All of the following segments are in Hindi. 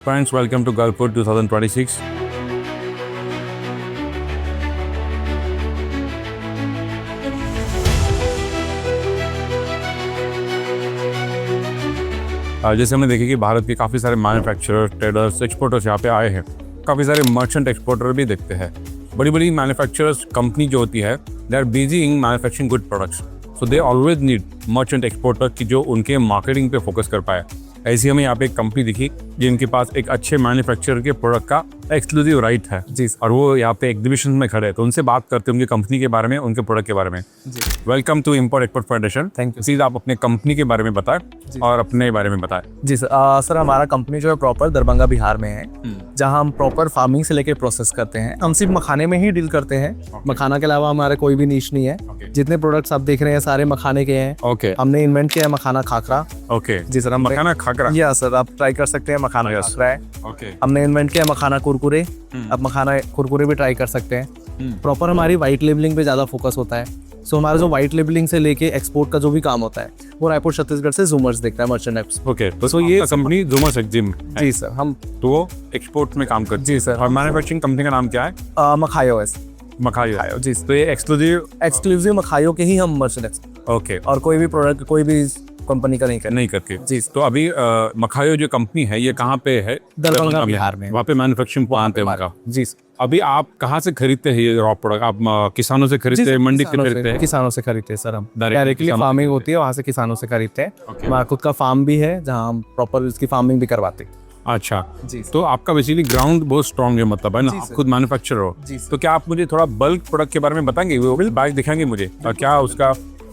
Friends, welcome to Gulfood 2026. जैसे हमने देखा कि भारत के काफ़ी सारे मैन्युफैक्चरर, ट्रेडर्स, एक्सपोर्टर्स यहाँ पे आए हैं। काफ़ी सारे मर्चेंट एक्सपोर्टर भी देखते हैं। बड़ी बड़ी मैन्युफैक्चरर्स कंपनी जो होती है, they are busy in manufacturing good products, so they always need merchant exporter की जो उनके मार्केटिंग पे फोकस कर पाए। ऐसी हमें यहाँ पे एक कंपनी दिखी जिनके पास एक अच्छे मैन्युफैक्चरर के प्रोडक्ट का एक्सक्लूसिव राइट है जी, और वो यहाँ पे एग्जीबिशन में खड़े हैं, तो उनसे बात करते हैं उनकी कंपनी के बारे में, उनके प्रोडक्ट के बारे में। Welcome to import export federation. Thank you. Please आप अपने कंपनी के बारे में बताएं और अपने बारे में बताएं। जी सर। सर हमारा कंपनी जो है प्रॉपर दरभंगा बिहार में है, जहां हम प्रॉपर फार्मिंग से लेके प्रोसेस करते हैं। हम सिर्फ मखाने में ही डील करते हैं। मखाना के अलावा हमारे कोई भी नीश नहीं है। जितने प्रोडक्ट्स आप देख रहे हैं सारे मखाने के हैं। ओके, हमने इन्वेंट किया है मखाना खाखरा। ओके जी सर। हम मखाना खाकरा। या सर आप ट्राई कर सकते हैं, मखाना खाकरा है। ओके, हमने इन्वेंट किया मखाना कुरकुरे। अब मखाना कुरकुरे भी ट्राई कर सकते हैं। प्रॉपर हमारी वाइट लेबलिंग पे ज्यादा फोकस होता है। सो हमारा जो वाइट लेबलिंग से लेके एक्सपोर्ट का जो भी काम होता है वो रायपुर छत्तीसगढ़ से जूमर्स देखता है, मर्चेंट एक्सपोर्ट। ओके, तो ये कंपनी जूमर्स एक्जिम। जी सर। हम तो वो एक्सपोर्ट में काम करती है। जी सर। और मैन्युफैक्चरिंग कंपनी का नाम क्या है? मखायो है। मखायो। जी। तो ये एक्सक्लूसिव मखायो के ही हम मर्चेंट। ओके, और कोई भी प्रोडक्ट कोई भी कंपनी का नहीं करके। जी। तो अभी मखायो जो कंपनी है ये कहाँ पे है? दरभंगा बिहार में। वहाँ पे मैन्युफैक्चरिंग प्लांट है उनका। जी। अभी आप कहाँ से खरीदते हैं ये रॉ प्रोडक्ट? आप किसानों से खरीदते हैं, मंडी से खरीदते हैं? किसानों से खरीदते हैं सर। हम Directly डायरेक्टली किसानों से फार्मिंग होती है, वहाँ से किसानों से खरीदते हैं। Okay. हमारा खुद का फार्म भी है जहाँ हम प्रॉपर इसकी फार्मिंग भी करवाते हैं। अच्छा जी। तो आपका बेसिकली ग्राउंड बहुत स्ट्रॉन्ग है, मतलब है ना, आप सर। खुद मैन्युफैक्चरर हो। जी सर। तो क्या आप मुझे थोड़ा बल्क प्रोडक्ट के बारे में बताएंगे? वो बैग दिखाएंगे मुझे, और क्या उसका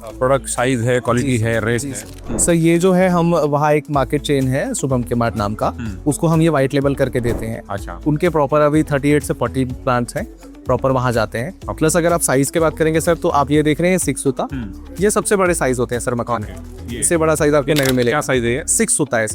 प्रोडक्ट साइज है, क्वालिटी है, रेट है? सर ये जो है हम वहाँ एक मार्केट चेन है शुभम के मार्ट नाम का, उसको हम ये वाइट लेबल करके देते हैं। अच्छा, उनके प्रॉपर अभी 38 से 40 प्लांट्स हैं, प्रॉपर वहाँ जाते हैं। प्लस अगर आप साइज की बात करेंगे सर, तो आप ये देख रहे हैं 6 सूता, ये सबसे बड़े साइज होते हैं सर मखाने। इससे बड़ा साइज आपके नहीं मिलेगा। क्या साइज है ये? 6 सूता है।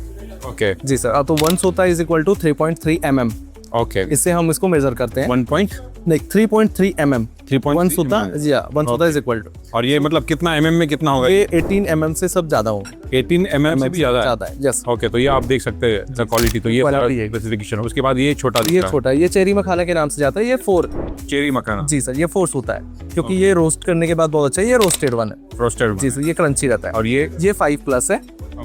ओके जी सर। तो 1 सूता is equal to 3.3 mm। Okay, इससे हम इसको मेजर करते हैं। 1 पॉइंट नहीं, 3.3 mm। 3.3 1 सूता जी हाँ, 1 सूता इज इक्वल टू। और ये मतलब कितना mm में कितना होगा? ये 18 mm से सब ज्यादा हो। 18 mm से भी ज्यादा है। यस। ओके, तो ये आप देख सकते हैं क्वालिटी। तो ये Quality है। स्पेसिफिकेशन है। उसके बाद ये छोटा दिख ये रहा है। छोटा, ये चेरी मखाना के नाम से जाता है। ये 4। चेरी मखाना। जी सर, ये 4 सूता है क्योंकि ये रोस्ट करने के बाद बहुत अच्छा है। ये रोस्टेड वन है। रोस्टेड। जी सर, ये क्रंची रहता है। और ये 5+ है।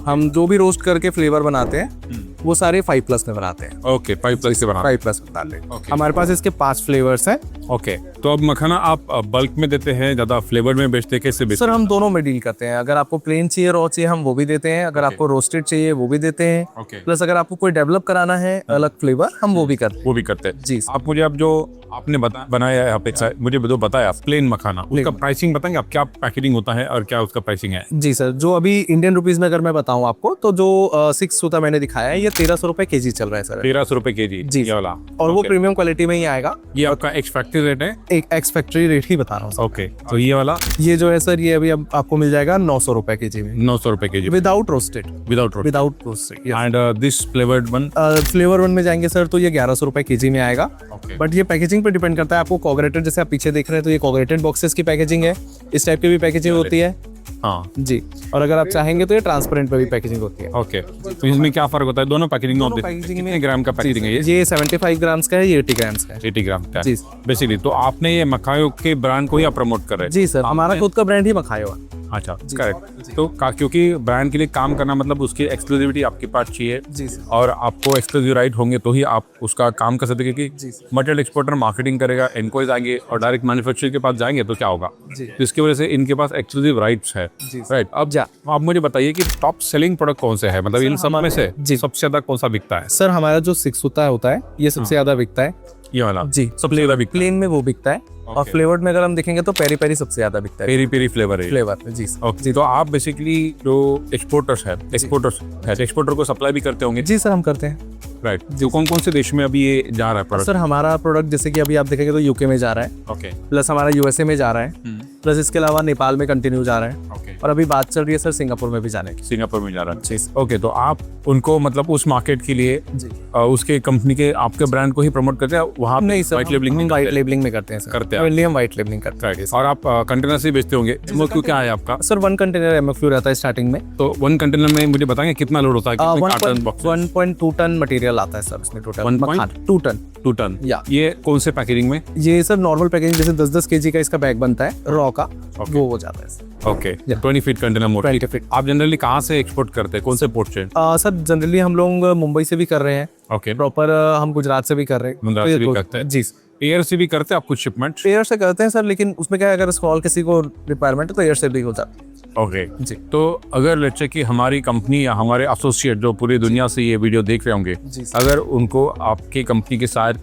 हम जो भी रोस्ट करके फ्लेवर बनाते हैं वो सारे 5+ में बनाते हैं। ओके, 5+ से बना। 5+ बनाते हैं। Okay. हमारे पास इसके 5 फ्लेवर्स हैं। ओके, तो अब मखाना आप बल्क में देते हैं, ज्यादा फ्लेवर में बेचते हैं, कैसे बेचते सर हम दोनों में डील करते हैं। अगर आपको प्लेन चाहिए, रॉ चाहिए, हम वो भी देते हैं। अगर आपको रोस्टेड चाहिए वो भी देते हैं। Okay. प्लस अगर आपको कोई डेवलप कराना है अलग फ्लेवर, हम वो भी करते हैं। वो भी करते हैं? जी। आप मुझे अब जो आपने बनाया है यहाँ पे, मुझे जो बताया प्लेन मखाना, उसका प्राइसिंग बताएंगे आप? क्या पैकेजिंग होता है और क्या उसका प्राइसिंग है? जी सर, जो अभी इंडियन रुपीज में अगर मैं बताऊं आपको, तो जो 6 सूता मैंने दिखाया है, ये 1300 रुपए केजी चल रहा है सर। 1300 रुपए केजी? जी ये वाला। और वो प्रीमियम क्वालिटी में ही आएगा। ये आपका एक्स फैक्ट्री रेट है? एक एक्स फैक्ट्री रेट ही बता रहा हूँ। ओके, तो ये वाला? ये जो है सर, ये अभी अब आपको मिल जाएगा 900 रुपए केजी में। 900 रुपए KG without roasted. Without roasted. And this flavoured one? Flavour one में जाएंगे सर, तो ये 1100 रुपए केजी में आएगा। Okay. बट ये पैकेजिंग पे डिपेंड करता है। आपको कॉर्पोरेटेड, जैसे आप पीछे देख रहे हैं, तो ये कॉर्पोरेटेड बॉक्सेस की पैकेजिंग है। इस टाइप की भी पैकेजिंग होती है। हाँ जी। और अगर आप चाहेंगे तो ये ट्रांसपेरेंट पे भी पैकेजिंग होती है। ओके, तो इसमें क्या फर्क होता है दोनों पैकेजिंग में? कितने ग्राम का पैकेजिंग है ये? 75 ग्राम्स का है, ये 80 ग्राम्स का है। 80 ग्राम का जी। बेसिकली तो आपने ये मखायो के ब्रांड को ही आप प्रमोट कर रहे हैं? जी सर, हमारा खुद का ब्रांड ही मखायो है। अच्छा, करेक्ट। तो क्योंकि ब्रांड के लिए काम करना मतलब उसकी एक्सक्लूसिविटी आपके पास चाहिए। जी सर। और आपको एक्सक्लूसिव राइट होंगे तो ही आप उसका काम कर सकते हैं। जी क्योंकि सर। मटेरियल एक्सपोर्टर मार्केटिंग करेगा, इनक्वायरीज आएंगे और डायरेक्ट मैन्युफैक्चरर के पास जाएंगे तो क्या होगा? तो इसकी वजह से इनके पास एक्सक्लूसिव राइट्स है। राइट। अब आप मुझे बताइए कि टॉप सेलिंग प्रोडक्ट कौन से है, मतलब इन सब में से सबसे ज्यादा कौन सा बिकता है? सर हमारा जो 6 सूता होता है, ये सबसे ज्यादा बिकता है। ये वाला? जी, सबसे ज्यादा बिकता प्लेन में वो बिकता है। और फ्लेवर्ड में अगर हम देखेंगे तो पेरी पेरी सबसे ज्यादा बिकता है। पेरी पेरी फ्लेवर है? फ्लेवर में। जी। ओके, तो आप बेसिकली जो एक्सपोर्टर को सप्लाई भी करते होंगे? जी सर, हम करते हैं। राइट। जो कौन कौन से देश में अभी ये जा रहा है प्रोडक्ट? सर हमारा प्रोडक्ट जैसे कि अभी आप देखेंगे तो यूके में जा रहा है। ओके। प्लस हमारा यूएसए में जा रहा है। प्लस इसके अलावा नेपाल में कंटिन्यू जा रहा है। ओके। और अभी बात चल रही है सर सिंगापुर में भी जाने की। सिंगापुर में जा रहा जी है। ओके, तो आप उनको मतलब उस मार्केट के लिए जी उसके कंपनी के आपके ब्रांड को ही प्रमोट करते हैं वहाँ नहीं सर, व्हाइट लेबलिंग नहीं वाइट करते? लेबलिंग में करते हैं सर, करते हैं आप? ओनली हम वाइट लेबलिंग करते हैं। और आप कंटेनर से बेचते होंगे। MFQ क्या है आपका? सर 1 कंटेनर MFQ रहता है स्टार्टिंग में। तो 1 कंटेनर में मुझे बताएंगे कितना लोड होता है, कितने कार्टन बॉक्स? 1.2 टन मटेरियल आता है सर इसमें टोटल। 2 ton 2 ton. या ये कौन से पैकेजिंग में? ये सर नॉर्मल पैकेजिंग जैसे 10-10 kg का इसका बैग बनता है रॉ का, वो हो जाता है sir. Okay, 20 feet container motor. 20 feet. आप जनरली कहाँ से एक्सपोर्ट करते हैं, कौन से पोर्ट से? सर जनरली हम लोग मुंबई से भी कर रहे हैं, ओके, प्रॉपर हम गुजरात से भी कर रहे हैं। गुजरात से भी करते हैं। जी एयर से भी करते हैं आप कुछ शिपमेंट? एयर से करते हैं सर, लेकिन उसमें क्या है अगर स्मॉल किसी को रिक्वायरमेंट है तो एयर से भी हो जाता है। ओके जी। तो अगर लेट्स से कि हमारी कंपनी या हमारे एसोसिएट जो पूरी दुनिया से ये वीडियो देख रहे होंगे, जी सर। अगर उनको आपकी कंपनी के साथ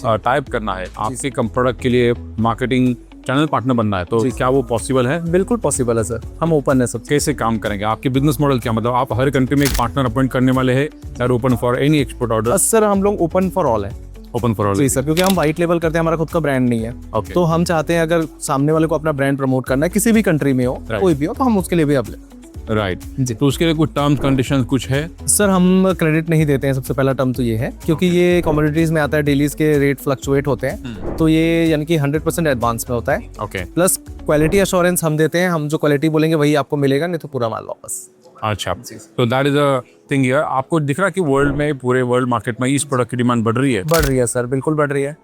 टाइप करना है, आपके प्रोडक्ट के लिए मार्केटिंग चैनल पार्टनर बनना है, तो क्या वो पॉसिबल है? बिल्कुल पॉसिबल है सर, हम ओपन है सब। कैसे काम करेंगे? आपके बिजनेस मॉडल क्या, मतलब आप हर कंट्री में एक पार्टनर अपॉइंट करने वाले हैं या open for any export order? Sir हम लोग ओपन फॉर ऑल है। Open for all? जी सर, क्योंकि हम वाइट लेवल करते हैं, हमारा खुद का ब्रांड नहीं है। Okay. तो हम चाहते हैं अगर सामने वाले को अपना ब्रांड प्रमोट करना है किसी भी कंट्री में हो, Right. कोई भी हो, तो हम उसके लिए भी अवेलेबल। राइट जी। तो उसके लिए कुछ टर्म्स कंडीशंस कुछ है? सर हम क्रेडिट नहीं देते हैं, सबसे पहला टर्म तो ये है, क्योंकि ये कमोडिटीज में आता है, डेलीज के रेट फ्लक्चुएट होते हैं, तो ये यानी कि 100% एडवांस में होता है। ओके, प्लस क्वालिटी अश्योरेंस हम देते हैं, हम जो क्वालिटी बोलेंगे वही आपको मिलेगा, नहीं तो पूरा माल वापस। अच्छा, तो that is a thing here. आपको दिख रहा है कि वर्ल्ड में, पूरे वर्ल्ड मार्केट में इस प्रोडक्ट की डिमांड बढ़ रही है? बढ़ रही है सर, बिल्कुल बढ़ रही है।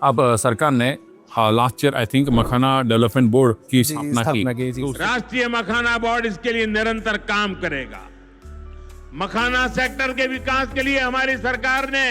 अब सरकार ने last year I think makhana development board की स्थापना की। जी। राष्ट्रीय मखाना बोर्ड इसके लिए निरंतर काम करेगा। मखाना सेक्टर के विकास के लिए हमारी सरकार ने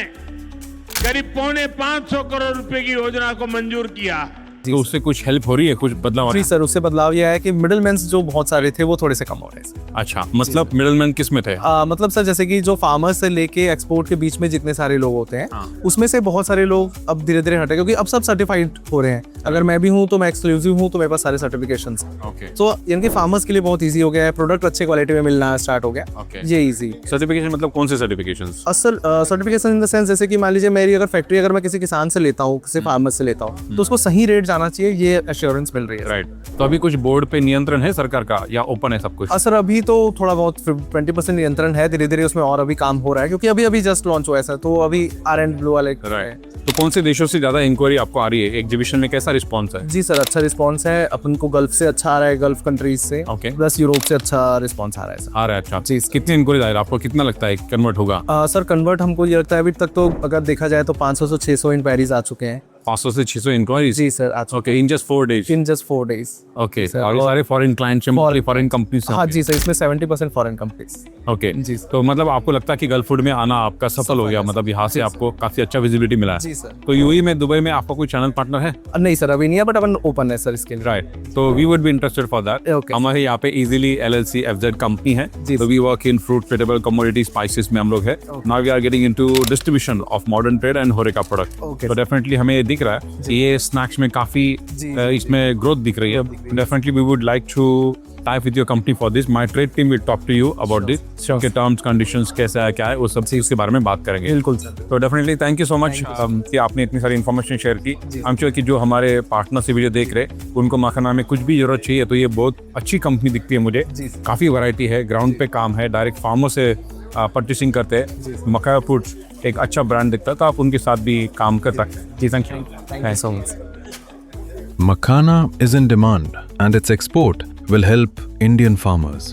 करीब 550 करोड़ रुपए की योजना को मंजूर किया। तो उससे कुछ हेल्प हो रही है, कुछ बदलाव आ रहा जी है? सर, उससे बदलाव यह है कि मिडलमैन जो बहुत सारे थे वो थोड़े से कम हो रहे हैं। अच्छा, मतलब मिडलमैन किस में थे? मतलब सर जैसे कि जो फार्मर्स से लेके एक्सपोर्ट के बीच में जितने सारे लोग होते हैं, उसमें से बहुत सारे लोग अब धीरे धीरे हटे, क्योंकि अब सब सर्टिफाइड हो रहे हैं। अगर मैं भी हूँ तो मैं एक्सक्लूसिव हूँ, तो मेरे पास सारे सर्टिफिकेशंस हैं। ओके, तो यानी कि फार्मर्स के लिए बहुत ईजी हो गया है, प्रोडक्ट अच्छे क्वालिटी में मिलना स्टार्ट हो गया। ओके। ये ईजी सर्टिफिकेशन मतलब कौन से सर्टिफिकेशंस? असल सर्टिफिकेशन इन द सेंस, जैसे कि मान लीजिए मेरी अगर फैक्ट्री अगर मैं किसी किसान से लेता हूँ, किसी फार्मर से लेता हूँ, तो उसको सही रेट जाना चाहिए, ये एश्योरेंस मिल रही है। राइट, तो अभी कुछ बोर्ड पे नियंत्रण है सरकार का या ओपन है सब कुछ? सर अभी तो थोड़ा बहुत 20% नियंत्रण है, धीरे धीरे उसमें और अभी काम हो रहा है, क्योंकि अभी जस्ट लॉन्च हुआ है सर, तो अभी R&D वाले राइट। तो कौन से देशों से ज्यादा इंक्वायरी आपको आ रही है? एग्जीबिशन में कैसा रिस्पॉन्स है? जी सर, अच्छा रिस्पांस है। अपन को गल्फ से अच्छा आ रहा है, गल्फ कंट्रीज से, Okay. प्लस यूरोप से अच्छा रिस्पांस आ रहा है सर। आ रहा है? अच्छा जी। कितनी इंक्वायरी आ रही है? आपको कितना लगता है कन्वर्ट होगा? सर कन्वर्ट हमको ये लगता है अभी तक तो अगर देखा जाए तो 500 से 600 इंक्वायरीज आ चुके हैं। 500 से 600 इंक्वायरीज? जी सर, आ चुके okay, in just 4 days? In just 4 days. Okay, और ये सारे फॉरेन क्लाइंट्स हैं, फॉरेन कंपनीज? हाँ जी सर, इसमें 70% फॉरेन कंपनीज। ओके जी। तो मतलब आपको लगता है कि गल्फ फूड में आना आपका सफल हो गया, मतलब यहाँ से आपको काफी अच्छा विजिबिलिटी मिला है? जी सर। तो यूएई में, दुबई में आपका कोई चैनल पार्टनर है? नहीं सर अभी नहीं है, बट अपन ओपन है सर इसके लिए। राइट, तो we would be interested for that. Okay. हमारे यहाँ पे इजीली LLC FZ कंपनी है, जी। तो we work in fruit, vegetable, commodity, spices में हम लोग है। Now we are getting into distribution of modern trade and horeca product. Okay. तो डेफिनेटली हमें ये दिख रहा है कि ये स्नैक्स में काफी इसमें ग्रोथ दिख रही है। Definitely we would like to type with your company for this. My trade team will talk to you about this, के टर्म्स कंडीशंस कैसा है, क्या है, वो सब चीज के बारे में बात करेंगे। बिल्कुल सर। तो definitely thank you so much कि आपने इतनी सारी इन्फॉर्मेशन शेयर की। आई एम श्योर कि जो हमारे पार्टनर से वीडियो देख रहे उनको मखाना में कुछ भी जरूरत चाहिए तो ये बहुत अच्छी कंपनी दिखती है मुझे। काफ़ी वैरायटी है, ग्राउंड पे काम है, डायरेक्ट फार्मर से परचेसिंग करते हैं। मखाना फूड्स एक अच्छा ब्रांड दिखता है, तो आप उनके साथ भी काम कर सकते हैं। जी thank you so much. Makhana is in demand and its export will help Indian farmers.